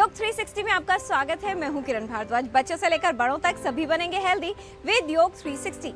योग 360 में आपका स्वागत है। मैं हूं किरण भारद्वाज। बच्चों से लेकर बड़ों तक सभी बनेंगे हेल्दी विद योग 360।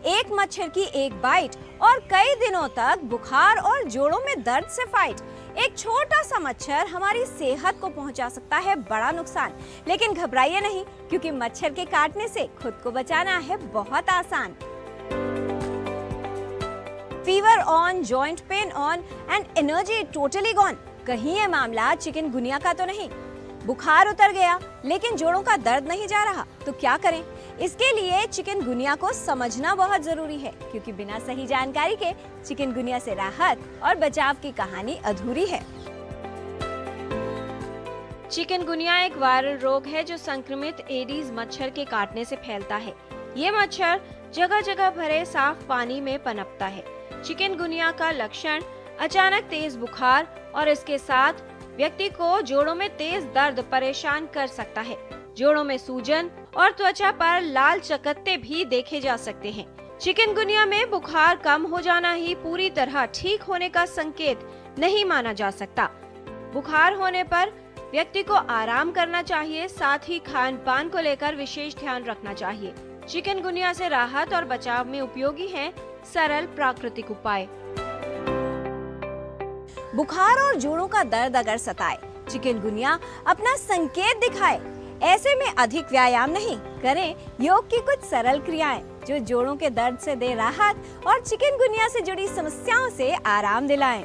एक मच्छर की एक बाइट और कई दिनों तक बुखार और जोड़ों में दर्द से फाइट। एक छोटा सा मच्छर हमारी सेहत को पहुंचा सकता है बड़ा नुकसान, लेकिन घबराइए नहीं, क्योंकि मच्छर के काटने से खुद को बचाना है बहुत आसान। Fever on, joint pain on and energy totally gone. कहीं ये मामला चिकनगुनिया का तो नहीं? बुखार उतर गया लेकिन जोड़ों का दर्द नहीं जा रहा, तो क्या करें? इसके लिए चिकनगुनिया को समझना बहुत जरूरी है, क्योंकि बिना सही जानकारी के चिकनगुनिया से राहत और बचाव की कहानी अधूरी है। चिकनगुनिया एक वायरल रोग है जो संक्रमित एडीज मच्छर के काटने से फैलता है। ये मच्छर जगह जगह भरे साफ पानी में पनपता है। चिकनगुनिया का लक्षण अचानक तेज बुखार और इसके साथ व्यक्ति को जोड़ों में तेज दर्द परेशान कर सकता है। जोड़ों में सूजन और त्वचा पर लाल चकत्ते भी देखे जा सकते हैं। चिकनगुनिया में बुखार कम हो जाना ही पूरी तरह ठीक होने का संकेत नहीं माना जा सकता। बुखार होने पर व्यक्ति को आराम करना चाहिए, साथ ही खान पान को लेकर विशेष ध्यान रखना चाहिए। चिकनगुनिया से राहत और बचाव में उपयोगी हैं सरल प्राकृतिक उपाय। बुखार और जोड़ों का दर्द अगर सताए, चिकनगुनिया अपना संकेत दिखाए, ऐसे में अधिक व्यायाम नहीं करें, योग की कुछ सरल क्रियाएं जो जोड़ों के दर्द से दे राहत और चिकनगुनिया से जुड़ी समस्याओं से आराम दिलाएं।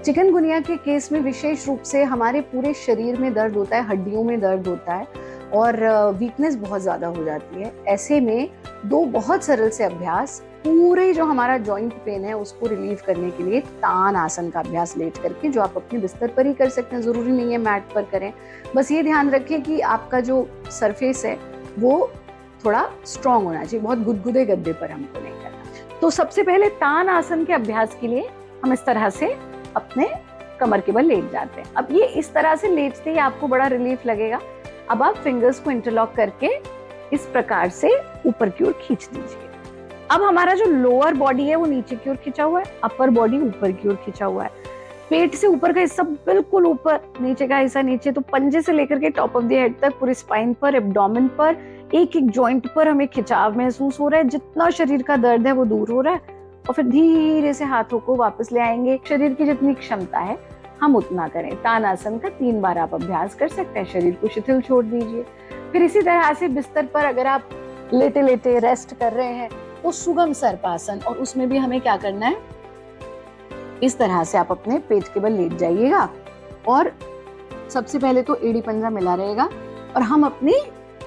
चिकनगुनिया के केस में विशेष रूप से हमारे पूरे शरीर में दर्द होता है, हड्डियों में दर्द होता है और वीकनेस बहुत ज्यादा हो जाती है। ऐसे में दो बहुत सरल से अभ्यास पूरे जो हमारा जॉइंट पेन है उसको रिलीव करने के लिए तान आसन का अभ्यास लेट करके, जो आप अपने बिस्तर पर ही कर सकते हैं, जरूरी नहीं है मैट पर करें। बस ये ध्यान रखें कि आपका जो सरफेस है वो थोड़ा स्ट्रांग होना चाहिए, बहुत गुदगुदे गद्दे पर हमको नहीं करना। तो सबसे पहले तान आसन के अभ्यास के लिए हम इस तरह से अपने कमर के बल लेट जाते हैं। अब ये इस तरह से लेटते ही आपको बड़ा रिलीफ लगेगा। अब आप फिंगर्स को इंटरलॉक करके इस प्रकार से ऊपर की ओर खींच दीजिए। अब हमारा जो लोअर बॉडी है वो नीचे की ओर खिंचा हुआ है, अपर बॉडी ऊपर की ओर खिंचा हुआ है। पेट से ऊपर का हिस्सा बिल्कुल ऊपर, नीचे का हिस्सा नीचे। तो पंजे से लेकर के टॉप ऑफ द हेड तक पूरे स्पाइन पर, एब्डोमेन पर, एक एक जॉइंट पर हमें खिंचाव महसूस हो रहा है। जितना शरीर का दर्द है वो दूर हो रहा है। और फिर धीरे से हाथों को वापस ले आएंगे। शरीर की जितनी क्षमता है हम उतना करें। तानासन का 3 बार आप अभ्यास कर सकते हैं। शरीर को शिथिल छोड़ दीजिए। फिर इसी तरह से बिस्तर पर अगर आप लेटे लेटे रेस्ट कर रहे हैं तो सुगम सर्पासन, और उसमें भी हमें क्या करना है, इस तरह से आप अपने पेट के बल लेट जाइएगा और सबसे पहले तो एड़ी पंजा मिला रहेगा और हम अपनी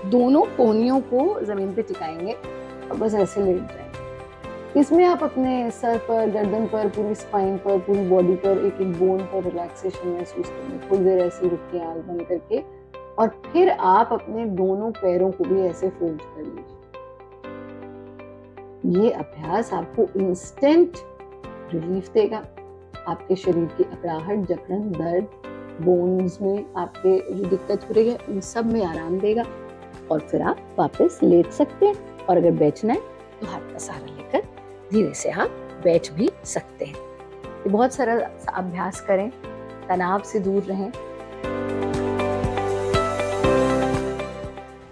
दोनों कोहनियों को जमीन पे टिकाएंगे और बस ऐसे लेट जाएंगे। इसमें आप अपने सर पर, गर्दन पर, पूरी स्पाइन पर, पूरी बॉडी पर, एक एक बोन पर रिलैक्सेशन महसूस करेंगे। थोड़ी देर ऐसे रुक के आंख बंद करके, और फिर आप अपने दोनों पैरों को भी ऐसे फोल्ड कर लीजिए। ये अभ्यास आपको इंस्टेंट रिलीफ देगा। आपके शरीर की अकड़ाहट, जकड़न, दर्द, बोन्स में आपके जो दिक्कत हो रही है उन सब में आराम देगा और फिर आप वापस लेट सकते हैं। और अगर बैठना है तो हाथ का सहारा लेकर धीरे से आप बैठ भी सकते हैं। ये बहुत सरल अभ्यास करें, तनाव से दूर रहें।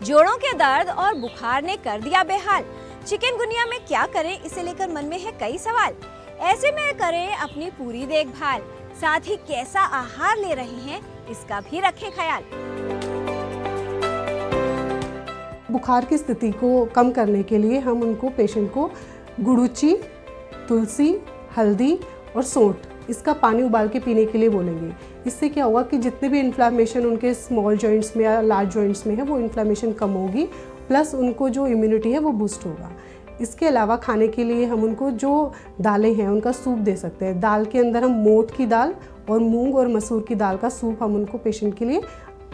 जोड़ों के दर्द और बुखार ने कर दिया बेहाल। चिकनगुनिया में क्या करें, इसे लेकर मन में है कई सवाल। ऐसे में करें अपनी पूरी देखभाल, साथ ही कैसा आहार ले रहे हैं इसका भी रखें ख्याल। बुखार की स्थिति को कम करने के लिए हम उनको, पेशेंट को गुड़ूची, तुलसी, हल्दी और सौंठ इसका पानी उबाल के पीने के लिए बोलेंगे। इससे क्या होगा कि जितने भी इन्फ्लामेशन उनके स्मॉल जॉइंट्स में या लार्ज जॉइंट्स में है वो इन्फ्लामेशन कम होगी, प्लस उनको जो इम्यूनिटी है वो बूस्ट होगा। इसके अलावा खाने के लिए हम उनको जो दालें हैं उनका सूप दे सकते हैं। दाल के अंदर हम मोठ की दाल और मूंग और मसूर की दाल का सूप हम उनको पेशेंट के लिए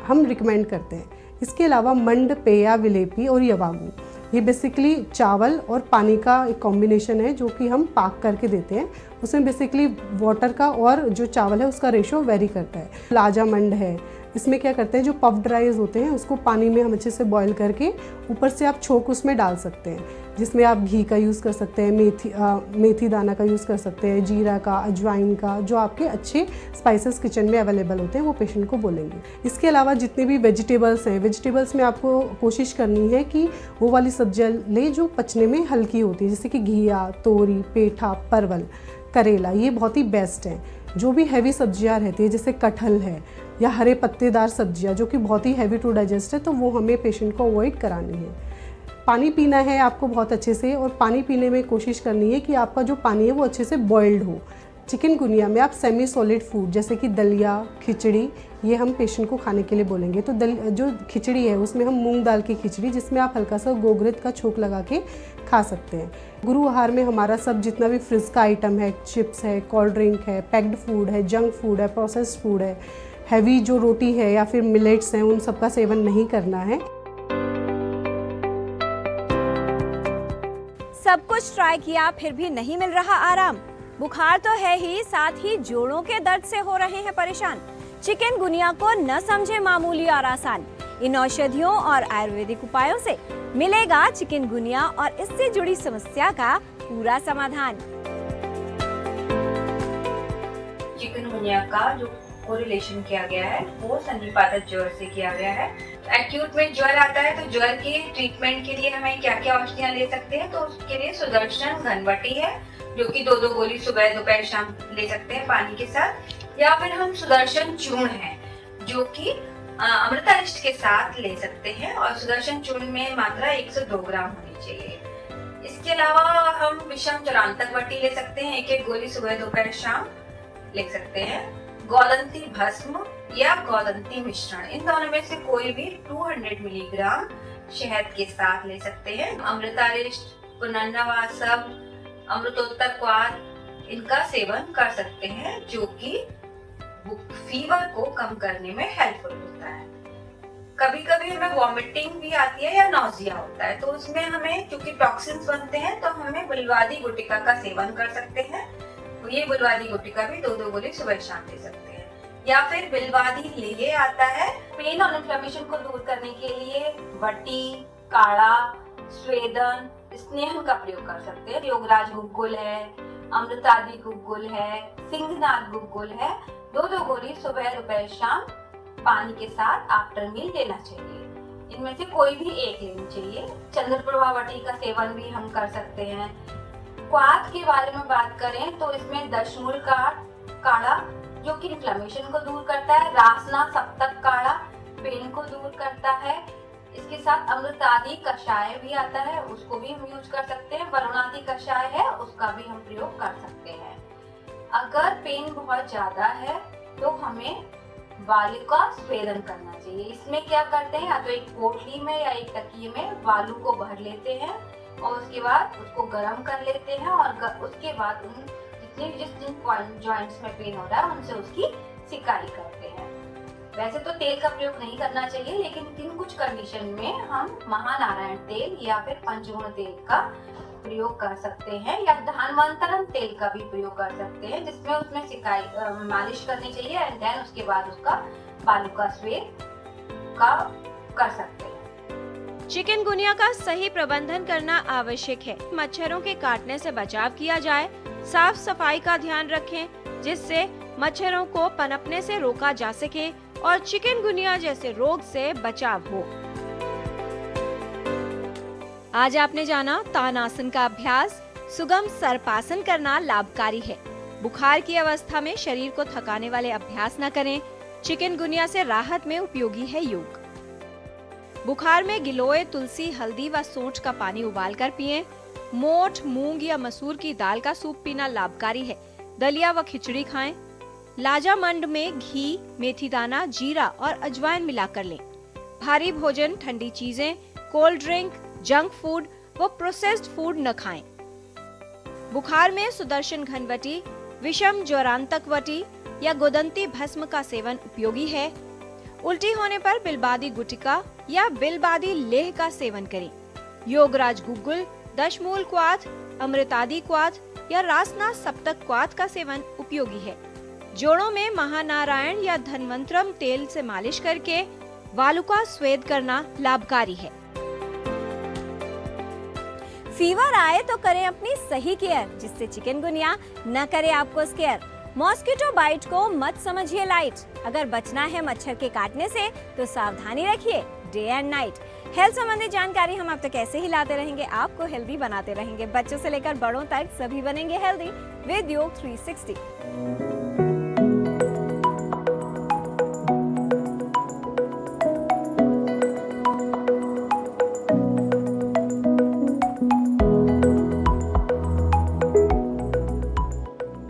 हम रिकमेंड करते हैं। इसके अलावा मंड, पेया, विलेपी और यवागू, ये बेसिकली चावल और पानी का एक कॉम्बिनेशन है जो कि हम पाक करके देते हैं। उसमें बेसिकली वाटर का और जो चावल है उसका रेशो वेरी करता है। लाजामंड है, इसमें क्या करते हैं, जो पफ्ड राइस होते हैं उसको पानी में हम अच्छे से बॉईल करके ऊपर से आप छोंक उसमें डाल सकते हैं, जिसमें आप घी का यूज़ कर सकते हैं, मेथी दाना का यूज़ कर सकते हैं, जीरा का, अजवाइन का, जो आपके अच्छे स्पाइसेस किचन में अवेलेबल होते हैं वो पेशेंट को बोलेंगे। इसके अलावा जितने भी वेजिटेबल्स हैं, वेजिटेबल्स में आपको कोशिश करनी है कि वो वाली सब्जियाँ ले जो पचने में हल्की होती है, जैसे कि घिया, तोरी, पेठा, परवल, करेला, ये बहुत ही बेस्ट है। जो भी हैवी सब्जियां रहती है जैसे कटहल है या हरे पत्तेदार सब्जियां जो कि बहुत ही हैवी टू डाइजेस्ट है, तो वो हमें पेशेंट को अवॉइड करानी है। पानी पीना है आपको बहुत अच्छे से, और पानी पीने में कोशिश करनी है कि आपका जो पानी है वो अच्छे से बॉइल्ड हो। चिकनगुनिया में आप सेमी सॉलिड फूड जैसे कि दलिया, खिचड़ी, ये हम पेशेंट को खाने के लिए बोलेंगे। तो जो खिचड़ी है उसमें हम मूंग दाल की खिचड़ी, जिसमें आप हल्का सा गोगरेट का छोंक लगा के खा सकते हैं। गुरु आहार में हमारा सब जितना भी फ्रिज का आइटम है, चिप्स है, कोल्ड ड्रिंक है, पैक्ड फूड है, जंक फूड है, प्रोसेस्ड फूड है, हैवी जो रोटी है या फिर मिलेट्स हैं, उन सब का सेवन नहीं करना है। सब कुछ ट्राई किया फिर भी नहीं मिल रहा आराम। बुखार तो है ही, साथ ही जोड़ों के दर्द से हो रहे हैं परेशान। चिकनगुनिया को न समझे मामूली और आसान। इन औषधियों और आयुर्वेदिक उपायों से मिलेगा चिकनगुनिया और इससे जुड़ी समस्या का पूरा समाधान। चिकनगुनिया का जो कोरिलेशन किया गया है वो संधिपातक ज्वर से किया गया है। एक्यूट में ज्वर आता है तो ज्वर के ट्रीटमेंट के लिए हमें क्या क्या औषधियाँ ले सकते हैं, तो उसके लिए सुदर्शन घनवटी है जो कि 2-2 गोली सुबह दोपहर शाम ले सकते हैं पानी के साथ, या फिर हम सुदर्शन चूर्ण है जो कि अमृतारिष्ट के साथ ले सकते हैं, और सुदर्शन चूर्ण में मात्रा 102 ग्राम होनी चाहिए। इसके अलावा हम विषम चौरांतक वटी ले सकते हैं, 1-1 गोली सुबह दोपहर शाम ले सकते हैं। गौदंती भस्म या गौदंती मिश्रण, इन दोनों में से कोई भी 200 मिलीग्राम शहद के साथ ले सकते हैं। अमृतारिष्ट, पुनर्नवासव, अमृतोत्तर क्वाथ, इनका सेवन कर सकते हैं जो कि फीवर को कम करने में हेल्पफुल होता है। कभी कभी हमें वॉमिटिंग भी आती है या नौजिया होता है, तो उसमें हमें क्योंकि टॉक्सिन्स बनते हैं तो हमें बिलवादी गुटिका का सेवन कर सकते हैं। ये बिलवादी गुटिका भी 2-2 गोली सुबह शाम ले सकते हैं। या फिर बिलवादी लेह आता है, पेन और इन्फ्लेमेशन को दूर करने के लिए वटी, काढ़ा, स्वेदन, स्नेहन का प्रयोग कर सकते हैं। योगराज गुग्गुल है, अमृतादि गुग्गुल है, सिंहनाथ गुग्गुल है, 2-2 गोली सुबह दोपहर शाम पानी के साथ आफ्टर मील लेना चाहिए। इनमें से कोई भी एक लेनी चाहिए। चंद्रप्रभा वटी का सेवन भी हम कर सकते हैं। क्वाथ के बारे में बात करें तो इसमें दशमूल का काढ़ा जो कि इन्फ्लेमेशन को दूर करता है, रासना सप्तक काढ़ा पेन को दूर करता है। इसके साथ अमृतादि कषाय भी आता है, उसको भी हम यूज कर सकते हैं। वरुणादि कषाय है, उसका भी हम प्रयोग कर सकते हैं। अगर पेन बहुत ज्यादा है तो हमें वालु का स्वेदन करना चाहिए। इसमें क्या करते हैं, या तो एक पोटली में या एक तकिए में वालु को भर लेते हैं और उसके बाद उसको गर्म कर लेते हैं, और उसके बाद उन जिन जॉइंट्स में पेन हो रहा है उनसे उसकी सिकाई करते हैं। वैसे तो तेल का प्रयोग नहीं करना चाहिए, लेकिन किन कुछ कंडीशन में हम महानारायण तेल या फिर पंचगुण तेल का प्रयोग कर सकते हैं, या धानवंतरम तेल का भी प्रयोग कर सकते हैं, जिसमें उसमें सिकाई मालिश करनी चाहिए एंड देन उसके बाद उसका बालू का स्वेद का कर सकते हैं। चिकनगुनिया का सही प्रबंधन करना आवश्यक है। मच्छरों के काटने से बचाव किया जाए, साफ सफाई का ध्यान रखें जिससे मच्छरों को पनपने से रोका जा सके और चिकनगुनिया जैसे रोग से बचाव हो। आज आपने जाना तानासन का अभ्यास, सुगम सर्पासन करना लाभकारी है। बुखार की अवस्था में शरीर को थकाने वाले अभ्यास न करें। चिकनगुनिया से राहत में उपयोगी है योग। बुखार में गिलोय, तुलसी, हल्दी व सोंठ का पानी उबालकर पिएं। मोठ, मूंग या मसूर की दाल का सूप पीना लाभकारी है। दलिया व खिचड़ी खाएं। लाजामंड में घी, मेथी दाना, जीरा और अजवाइन मिलाकर लें। भारी भोजन, ठंडी चीजें, कोल्ड ड्रिंक, जंक फूड व प्रोसेस्ड फूड न खाएं। बुखार में सुदर्शन घनवटी, विषम ज्वरांतकवटी या गोदंती भस्म का सेवन उपयोगी है। उल्टी होने पर बिलबादी गुटिका या बिलबादी लेह का सेवन करें। योगराज गुग्गुल, दशमूल क्वाथ, अमृतादि क्वाथ या रासना सप्तक क्वाथ का सेवन उपयोगी है। जोड़ों में महानारायण या धन्वंतरम तेल से मालिश करके बालों का स्वेद करना लाभकारी है। फीवर आए तो करें अपनी सही केयर, जिससे चिकनगुनिया न करे आपको स्केयर। मॉस्किटो बाइट को मत समझिए लाइट, अगर बचना है मच्छर के काटने से तो सावधानी रखिए डे एंड नाइट। हेल्थ संबंधी जानकारी हम आप तक ऐसे ही लाते रहेंगे, आपको हेल्दी बनाते रहेंगे। बच्चों से लेकर बड़ों तक सभी बनेंगे हेल्दी विद योग 360।